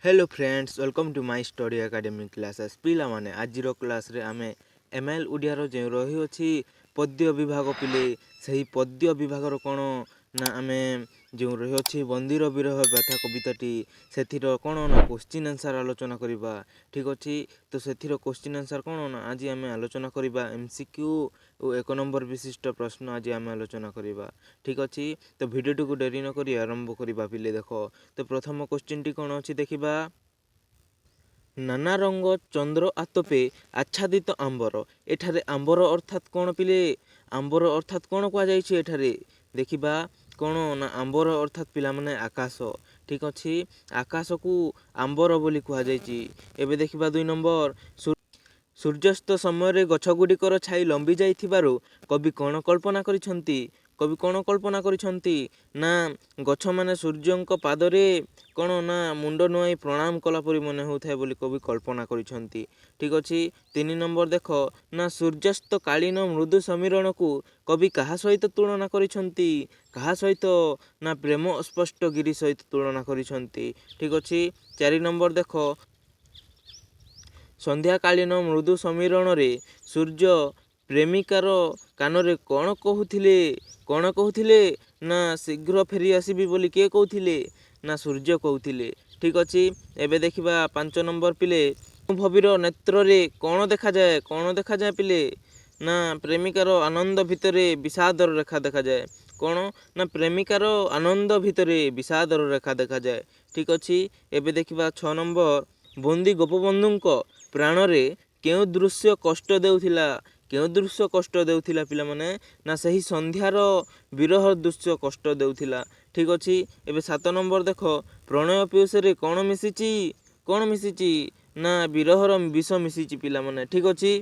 Hello friends welcome to my study academy classes पिला माने आज क्लास रे आमे एमएल ओडिया जो रही अछि पद्य विभाग पिले सही पद्य विभाग कोन ना आमे जो रही अछि बंदीर विरह व्यथा कविताटी सेथिर कोन ना क्वेश्चन आंसर आलोचना करिबा ठीक अछि तो सेथिर क्वेश्चन आंसर कोन ना आज आमे आलोचना करिबा एमसीक्यू और एक नंबर विशिष्ट प्रश्न आज आमे आलोचना करिबा ठीक अछि तो वीडियो को देरी न करी आरंभ करिबा पिले देखो तो प्रथम क्वेश्चन टी कोन अछि देखिबा नाना रंग चंद्र आतपे आच्छादित आंबर एठारे आंबर अर्थात कौन पिले आंबर अर्थात कौन कह जाइए एठारे देखिबा कौन ना आंबर अर्थात पिला माने आकाश ठीक अच्छी आकाश को आंबर बोली कह जाइए एबे देखिबा 2 नंबर सूर्यास्त समय गछगुड़िकर छाई लंबी जाइथिबारु कवि कौन कल्पना करिसंती कवि कौन कल्पना करिसंती ना गछ माने सूर्यंक पादरे कौन ना मुंड नुआई प्रणाम कला परि मने होउथाय बोली कवि कल्पना करिसंती ठीक अछि 3 नंबर देख ना सूर्यास्त कालीन मृदु समीरण को कवि कहा सहित तुलना करिसंती कहा सहित ना प्रेम स्पष्ट गिरी सहित तुलना करिसंती ठीक अछि 4 नंबर देख संध्याकालीन मृदु समीरण रे सूर्य प्रेमिकार कानरे कौन कहूथिले ना शीघ्र फेरी आसीबी बोली के कहूथिले ना सूर्य कहूथिले ठीक अछि एबे देखिबा 5 नंबर पिले भवीर नेत्र रे कौन देखा जाए पिले ना प्रेमिकार आनंद भितरे विषादर रेखा देखा जाए कौन ना प्रेमिकार आनंद भितरे विषादर रेखा देखा जाए ठीक अछि एबे देखिबा 6 नंबर बंदी गोपबंधु प्राण रे केउ दृश्य कष्ट देउथिला पिला माने ना सही संध्यार विरह दृश्य कष्ट देउथिला ठीक अछि एबे 7 नंबर देख प्रणय पीयूष रे कौन मिसिची ना विरहर विष मिसिची पिला माने ठीक अछि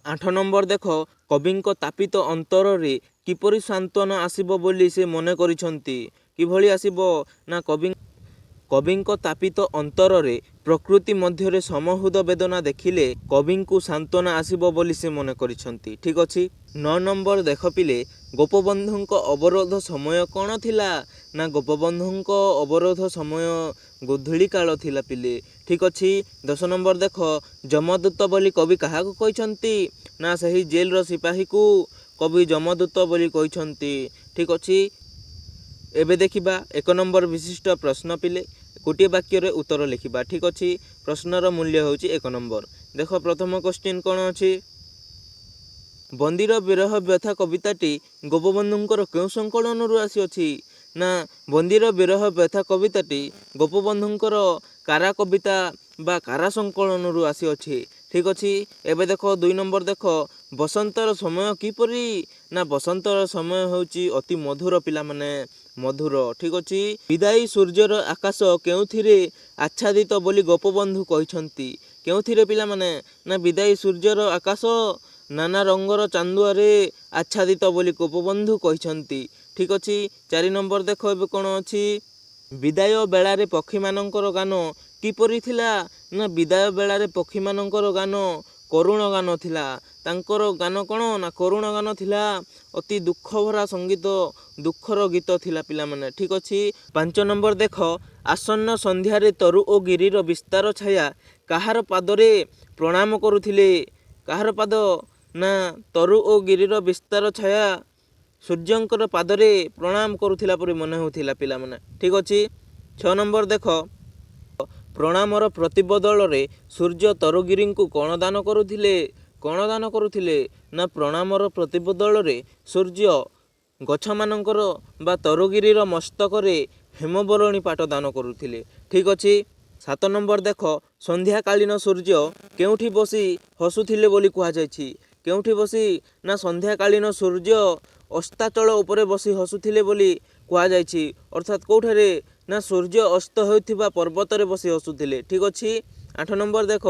8 नंबर देख कविंक तापित अंतर रे किपरि सांत्वना आसीबो बोली से मने करिसंती किभଳି आसीबो ना कविंक तापित अंतर रे प्रकृति मध्य समहुद वेदना देखिले कवि को सांत्वना आसीबो बोली से मने करिसंती ठीक अछि 9 नंबर देख पिले गोपबंधुक अवरोध समय कौन थिला ना गोपबंधुक अवरोध समय गोधूली काल थिला पिले ठीक अछि 10 नंबर देख जमदूत बोली कवि कहा को कहिसंती ना सही जेल रो सिपाही को कवि जमदूत बोली कहिसंती ठीक अछि एबे देखिबा 1 नंबर विशिष्ट प्रश्न पिले गोटे वाक्य रे उत्तर लिखिबा ठीक अछि प्रश्नर मूल्य होची 1 नंबर देखो प्रथम क्वेश्चन कोन अछि बंदीर विरह व्यथा कविताटी गोपबंधुंकर केउ संकलन रु आसी अछि ना बंदीर विरह व्यथा कविताटी गोपबंधुंकर कारा कविता बा कारा संकलन रु आसी अछि ठीक अछि एबे देखो 2 नंबर देखो बसंतर समय किपरि ना बसंतर समय होची अति मधुर पिला माने मधुर ठीक अछि विदाई सूर्यर आकाश केउथिरे आच्छादित बोली गोपबंधु कहिसंती केउथिरे पिला माने ना विदाई सूर्यर आकाश नाना रंगर चांदुआरे आच्छादित बोली गोपबंधु कहिसंती ठीक अछि 4 नंबर देखो एबे कोन अछि विदाय बेलारे पक्षी मानकर गान किपरि थिला ना विदाय बेलारे पक्षी मानकर गान करुण गान थिला तांकर गान कोन ना करुण गान थिला अति दुख भरा संगीत दुखर गीत थिला पिला माने ठीक अछि 5 नंबर देख आसन्न संध्यारे तरु ओ गिरिर विस्तार छाया काहार पादरे प्रणाम करुथिले काहार पाद ना तरु ओ गिरिर विस्तार छाया सूर्यंकर पादरे प्रणाम करुथिला परि मने होथिला पिला माने ठीक अछि 6 नंबर देख प्रणामर प्रतिबदल रे सूर्य तरुगिरी को कौन दान करुथिले ना प्रणामर प्रतिबदल रे सूर्य गछ मानकर बा तरुगिरीर मस्तक रे हेमबरणी पाट दान करुथिले ठीक अछि 7 नंबर देख संध्याकालीन सूर्य केउठी बसी हसुथिले बोली कहा जायछि केउठी बसी ना संध्याकालीन सूर्य अस्ताचल उपरे बसी हसुथिले बोली कहा जायछि अर्थात कोठारे ना सूर्य अस्त होइथिबा पर्वत रे बसी हसुथिले ठीक अछि 8 नंबर देख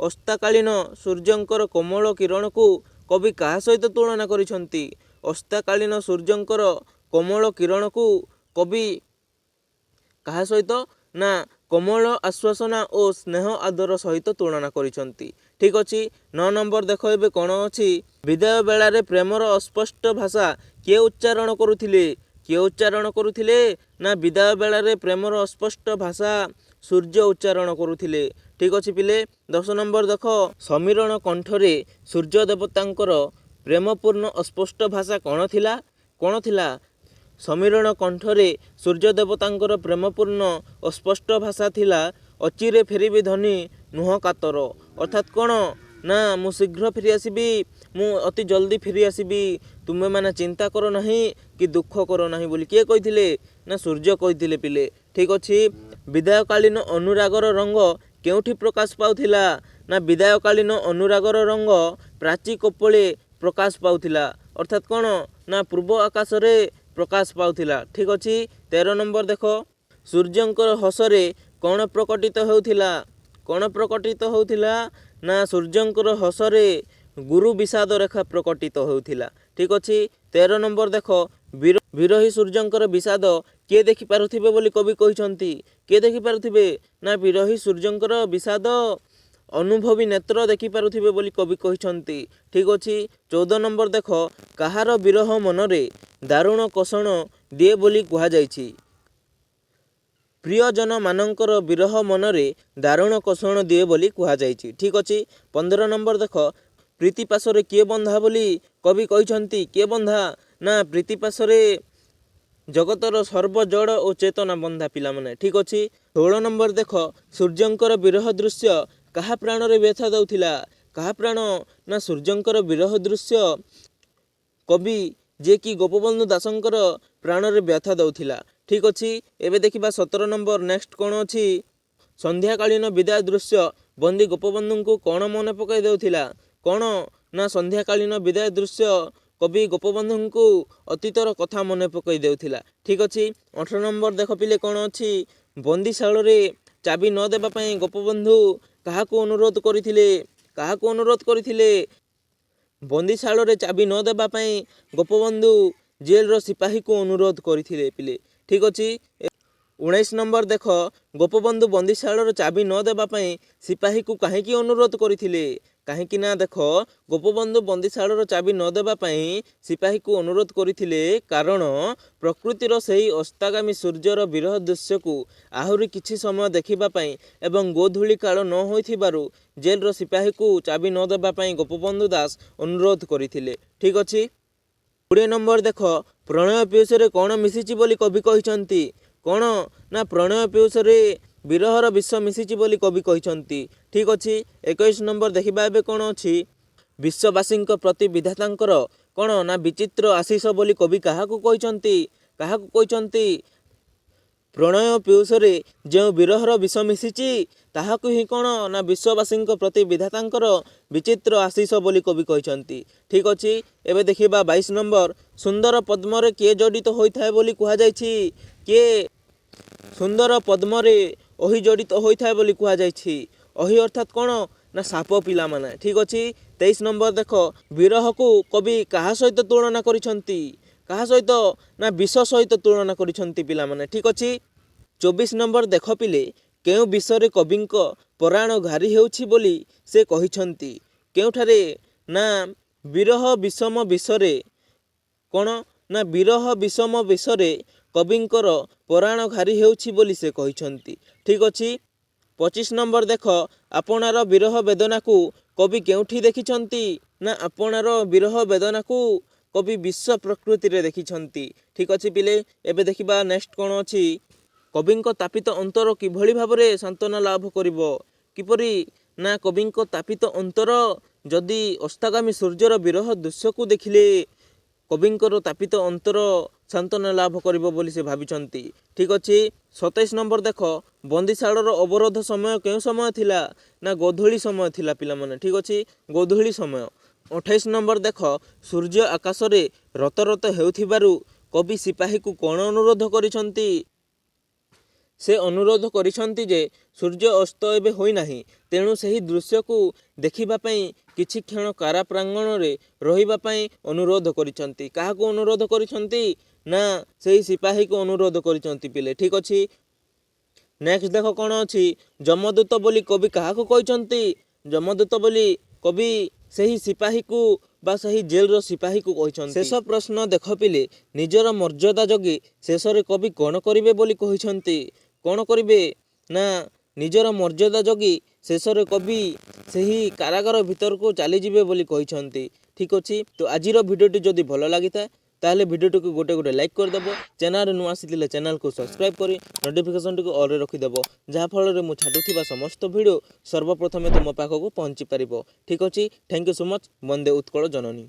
अस्ताकालीन सूर्यंकर कोमल किरण को कवि कहा सहित तुलना करिसंती अस्ताकालीन सूर्यंकर कोमल किरण को कवि कहा सहित ना कोमल आश्वासना और स्नेह आदर सहित तुलना करिसंती ठीक अछि 9 नंबर देख एबे कोन अछि विदाय बेलारे प्रेमर अस्पष्ट भाषा किए उच्चारण करुथिले ना विदाय बेलारे प्रेमर अस्पष्ट भाषा ସୂର୍ଯ୍ୟ ଉଚ୍ଚାରଣ କରୁଥିଲେ। ଠିକ୍ ଅଛି ପିଲେ। 10 ନମ୍ବର ଦେଖ, ସମୀରଣ କଣ୍ଠରେ ସୂର୍ଯ୍ୟ ଦେବତାଙ୍କର ପ୍ରେମପୂର୍ଣ୍ଣ ଅସ୍ପଷ୍ଟ ଭାଷା କ'ଣ ଥିଲା? କ'ଣ ଥିଲା? ସମୀରଣ କଣ୍ଠରେ ସୂର୍ଯ୍ୟ ଦେବତାଙ୍କର ପ୍ରେମପୂର୍ଣ୍ଣ ଅସ୍ପଷ୍ଟ ଭାଷା ଥିଲା, ଅଚିରେ ଫେରିବି ଧନୀ ନୁହଁ କାତର। ଅର୍ଥାତ୍ କ'ଣ ନା ମୁଁ ଶୀଘ୍ର ଫେରି ଆସିବି, ମୁଁ ଅତି ଜଲ୍ଦି ଫେରି ଆସିବି, ତୁମେମାନେ ଚିନ୍ତା କର ନାହିଁ କି ଦୁଃଖ କର ନାହିଁ ବୋଲି କିଏ କହିଥିଲେ? ନା ସୂର୍ଯ୍ୟ କହିଥିଲେ ପିଲେ। ଠିକ୍ ଅଛି। ବିଦାୟକାଳୀନ ଅନୁରାଗର ରଙ୍ଗ କେଉଁଠି ପ୍ରକାଶ ପାଉଥିଲା? ନା ବିଦାୟକାଳୀନ ଅନୁରାଗର ରଙ୍ଗ ପ୍ରାଚୀ କପୋଳେ ପ୍ରକାଶ ପାଉଥିଲା। ଅର୍ଥାତ୍ କ'ଣ ନା ପୂର୍ବ ଆକାଶରେ ପ୍ରକାଶ ପାଉଥିଲା। ଠିକ୍ ଅଛି। 13 ନମ୍ବର ଦେଖ, ସୂର୍ଯ୍ୟଙ୍କର ହସରେ କ'ଣ ପ୍ରକଟିତ ହେଉଥିଲା? କ'ଣ ପ୍ରକଟିତ ହେଉଥିଲା? ନା ସୂର୍ଯ୍ୟଙ୍କର ହସରେ ଗୁରୁ ବିଷାଦ ରେଖା ପ୍ରକଟିତ ହେଉଥିଲା। ଠିକ୍ ଅଛି। 13 ନମ୍ବର ଦେଖ, ବିରହୀ ସୂର୍ଯ୍ୟଙ୍କର ବିଷାଦ କିଏ ଦେଖିପାରୁଥିବେ ବୋଲି କବି କହିଛନ୍ତି? କିଏ ଦେଖିପାରୁଥିବେ? ନା ବିରହୀ ସୂର୍ଯ୍ୟଙ୍କର ବିଷାଦ ଅନୁଭବୀ ନେତ୍ର ଦେଖିପାରୁଥିବେ ବୋଲି କବି କହିଛନ୍ତି। ଠିକ୍ ଅଛି। 14 ନମ୍ବର ଦେଖ, କାହାର ବିରହ ମନରେ ଦାରୁଣ କଷଣ ଦିଏ ବୋଲି କୁହାଯାଇଛି? ପ୍ରିୟଜନମାନଙ୍କର ବିରହ ମନରେ ଦାରୁଣ କଷଣ ଦିଏ ବୋଲି କୁହାଯାଇଛି। ଠିକ୍ ଅଛି। 15 ନମ୍ବର ଦେଖ, ପ୍ରୀତି ପାଶରେ କିଏ ବନ୍ଧା ବୋଲି କବି କହିଛନ୍ତି? କିଏ ବନ୍ଧା? ନା ପ୍ରୀତି ପାଶରେ ଜଗତର ସର୍ବଜଡ଼ ଓ ଚେତନା ବନ୍ଧା ପିଲାମାନେ। ଠିକ୍ ଅଛି। 16 ନମ୍ବର ଦେଖ, ସୂର୍ଯ୍ୟଙ୍କର ବିରହ ଦୃଶ୍ୟ କାହା ପ୍ରାଣରେ ବ୍ୟଥା ଦେଉଥିଲା? କାହା ପ୍ରାଣ? ନା ସୂର୍ଯ୍ୟଙ୍କର ବିରହ ଦୃଶ୍ୟ କବି ଯିଏକି ଗୋପବନ୍ଧୁ ଦାସଙ୍କର ପ୍ରାଣରେ ବ୍ୟଥା ଦେଉଥିଲା। ଠିକ୍ ଅଛି। ଏବେ ଦେଖିବା 17 ନମ୍ବର। ନେକ୍ସଟ କ'ଣ ଅଛି? ସନ୍ଧ୍ୟାକାଳୀନ ବିଦାୟ ଦୃଶ୍ୟ ବନ୍ଦୀ ଗୋପବନ୍ଧୁଙ୍କୁ କ'ଣ ମନେ ପକାଇ ଦେଉଥିଲା? କ'ଣ ନା ସନ୍ଧ୍ୟାକାଳୀନ ବିଦାୟ ଦୃଶ୍ୟ କବି ଗୋପବନ୍ଧୁଙ୍କୁ ଅତୀତର କଥା ମନେ ପକାଇ ଦେଉଥିଲା। ଠିକ୍ ଅଛି। 18 ନମ୍ବର ଦେଖ ପିଲେ କ'ଣ ଅଛି? ବନ୍ଦୀଶାଳରେ ଚାବି ନ ଦେବା ପାଇଁ ଗୋପବନ୍ଧୁ କାହାକୁ ଅନୁରୋଧ କରିଥିଲେ? କାହାକୁ ଅନୁରୋଧ କରିଥିଲେ? ବନ୍ଦୀଶାଳରେ ଚାବି ନ ଦେବା ପାଇଁ ଗୋପବନ୍ଧୁ ଜେଲର ସିପାହୀକୁ ଅନୁରୋଧ କରିଥିଲେ ପିଲେ। ଠିକ୍ ଅଛି। 19 ନମ୍ବର ଦେଖ, ଗୋପବନ୍ଧୁ ବନ୍ଦୀଶାଳର ଚାବି ନ ଦେବା ପାଇଁ ସିପାହୀକୁ କାହିଁକି ଅନୁରୋଧ କରିଥିଲେ? କାହିଁକି ନା ଦେଖ, ଗୋପବନ୍ଧୁ ବନ୍ଦୀଶାଳର ଚାବି ନ ଦେବା ପାଇଁ ସିପାହୀକୁ ଅନୁରୋଧ କରିଥିଲେ କାରଣ ପ୍ରକୃତିର ସେହି ଅସ୍ତାଗାମୀ ସୂର୍ଯ୍ୟର ବିରହ ଦୃଶ୍ୟକୁ ଆହୁରି କିଛି ସମୟ ଦେଖିବା ପାଇଁ ଏବଂ ଗୋଧୂଳି କାଳ ନ ହୋଇଥିବାରୁ ଜେଲର ସିପାହୀକୁ ଚାବି ନ ଦେବା ପାଇଁ ଗୋପବନ୍ଧୁ ଦାସ ଅନୁରୋଧ କରିଥିଲେ। ଠିକ୍ ଅଛି। 20 ନମ୍ବର ଦେଖ, ପ୍ରଣୟ ପିଉସରେ କ'ଣ ମିଶିଛି ବୋଲି କବି କହିଛନ୍ତି? କ'ଣ ନା ପ୍ରଣୟ ପିଉସରେ ବିରହର ବିଷ ମିଶିଛି ବୋଲି କବି କହିଛନ୍ତି। ଠିକ୍ ଅଛି। 21 ନମ୍ବର ଦେଖିବା ଏବେ କ'ଣ ଅଛି? ବିଶ୍ୱବାସୀଙ୍କ ପ୍ରତି ବିଧାତାଙ୍କର କ'ଣ ନା ବିଚିତ୍ର ଆଶିଷ ବୋଲି କବି କାହାକୁ କହିଛନ୍ତି? କାହାକୁ କହିଛନ୍ତି? ପ୍ରଣୟ ପିଉସରେ ଯେଉଁ ବିରହର ବିଷ ମିଶିଛି ତାହାକୁ ହିଁ କ'ଣ ନା ବିଶ୍ୱବାସୀଙ୍କ ପ୍ରତି ବିଧାତାଙ୍କର ବିଚିତ୍ର ଆଶିଷ ବୋଲି କବି କହିଛନ୍ତି। ଠିକ୍ ଅଛି। ଏବେ ଦେଖିବା 22 ନମ୍ବର। ସୁନ୍ଦର ପଦ୍ମରେ କିଏ ଜଡ଼ିତ ହୋଇଥାଏ ବୋଲି କୁହାଯାଇଛି? କିଏ? ସୁନ୍ଦର ପଦ୍ମରେ ଅହି ଜଡ଼ିତ ହୋଇଥାଏ ବୋଲି କୁହାଯାଇଛି। ଅହି ଅର୍ଥାତ୍ କ'ଣ ନା ସାପ ପିଲାମାନେ। ଠିକ୍ ଅଛି। 23 ନମ୍ବର ଦେଖ, ବିରହକୁ କବି କାହା ସହିତ ତୁଳନା କରିଛନ୍ତି? କାହା ସହିତ? ନା ବିଷ ସହିତ ତୁଳନା କରିଛନ୍ତି ପିଲାମାନେ। ଠିକ୍ ଅଛି। 24 ନମ୍ବର ଦେଖ ପିଲେ, କେଉଁ ବିଷୟରେ କବିଙ୍କ ପରାଣ ଘାରି ହେଉଛି ବୋଲି ସେ କହିଛନ୍ତି? କେଉଁଠାରେ? ନା ବିରହ ବିଷମ ବିଷରେ। କ'ଣ ନା ବିରହ ବିଷମ ବିଷରେ କବିଙ୍କର ପରାଣ ଘାରି ହେଉଛି ବୋଲି ସେ କହିଛନ୍ତି। ଠିକ୍ ଅଛି। 25 ନମ୍ବର ଦେଖ, ଆପଣାର ବିରହ ବେଦନାକୁ କବି କେଉଁଠି ଦେଖିଛନ୍ତି? ନା ଆପଣାର ବିରହ ବେଦନାକୁ କବି ବିଶ୍ୱ ପ୍ରକୃତିରେ ଦେଖିଛନ୍ତି। ଠିକ୍ ଅଛି ପିଲେ। ଏବେ ଦେଖିବା ନେକ୍ସଟ କ'ଣ ଅଛି? କବିଙ୍କ ତାପିତ ଅନ୍ତର କିଭଳି ଭାବରେ ସାନ୍ତ୍ୱନା ଲାଭ କରିବ? କିପରି? ନା କବିଙ୍କ ତାପିତ ଅନ୍ତର ଯଦି ଅସ୍ତାଗାମୀ ସୂର୍ଯ୍ୟର ବିରହ ଦୃଶ୍ୟକୁ ଦେଖିଲେ କବିଙ୍କର ତାପିତ ଅନ୍ତର ସାନ୍ତ୍ୱନା ଲାଭ କରିବ ବୋଲି ସେ ଭାବିଛନ୍ତି। ଠିକ୍ ଅଛି। 27 ନମ୍ବର ଦେଖ, ବନ୍ଦୀଶାଳର ଅବରୋଧ ସମୟ କେଉଁ ସମୟ ଥିଲା? ନା ଗୋଧୂଳି ସମୟ ଥିଲା ପିଲାମାନେ। ଠିକ୍ ଅଛି। ଗୋଧୂଳି ସମୟ। 28 ନମ୍ବର ଦେଖ, ସୂର୍ଯ୍ୟ ଆକାଶରେ ରତ ରତ ହେଉଥିବାରୁ କବି ସିପାହୀକୁ କ'ଣ ଅନୁରୋଧ କରିଛନ୍ତି? ସେ ଅନୁରୋଧ କରିଛନ୍ତି ଯେ ସୂର୍ଯ୍ୟ ଅସ୍ତ ଏବେ ହୋଇନାହିଁ, ତେଣୁ ସେହି ଦୃଶ୍ୟକୁ ଦେଖିବା ପାଇଁ କିଛି କ୍ଷଣ କାରା ପ୍ରାଙ୍ଗଣରେ ରହିବା ପାଇଁ ଅନୁରୋଧ କରିଛନ୍ତି। କାହାକୁ ଅନୁରୋଧ କରିଛନ୍ତି? ନା ସେହି ସିପାହୀକୁ ଅନୁରୋଧ କରିଛନ୍ତି ପିଲେ। ଠିକ୍ ଅଛି। ନେକ୍ସଟ ଦେଖ କ'ଣ ଅଛି? ଯମଦୂତ ବୋଲି କବି କାହାକୁ କହିଛନ୍ତି? ଯମଦୂତ ବୋଲି କବି ସେହି ସିପାହୀକୁ ବା ସେହି ଜେଲର ସିପାହୀକୁ କହିଛନ୍ତି। ଶେଷ ପ୍ରଶ୍ନ ଦେଖ ପିଲେ, ନିଜର ମର୍ଯ୍ୟାଦା ଜଗି ଶେଷରେ କବି କ'ଣ କରିବେ ବୋଲି କହିଛନ୍ତି? କ'ଣ କରିବେ? ନା ନିଜର ମର୍ଯ୍ୟାଦା ଜଗି ଶେଷରେ କବି ସେହି କାରାଗାର ଭିତରକୁ ଚାଲିଯିବେ ବୋଲି କହିଛନ୍ତି। ଠିକ୍ ଅଛି, ତ ଆଜିର ଭିଡ଼ିଓଟି ଯଦି ଭଲ ଲାଗିଥାଏ ତାହେଲେ ଭିଡ଼ିଓଟିକୁ ଗୋଟେ ଲାଇକ୍ କରିଦେବ। ଚ୍ୟାନେଲରେ ନୂଆ ଆସିଥିଲେ ଚ୍ୟାନେଲକୁ ସବସ୍କ୍ରାଇବ୍ କରି ନୋଟିଫିକେସନଟିକୁ ଅଲ୍ରେ ରଖିଦେବ, ଯାହାଫଳରେ ମୁଁ ଛାଡ଼ୁଥିବା ସମସ୍ତ ଭିଡ଼ିଓ ସର୍ବପ୍ରଥମେ ତୁମ ପାଖକୁ ପହଞ୍ଚି ପାରିବ। ଠିକ୍ ଅଛି, ଥ୍ୟାଙ୍କ ୟୁ ସୋ ମଚ୍। ବନ୍ଦେ ଉତ୍କଳ ଜନନୀ।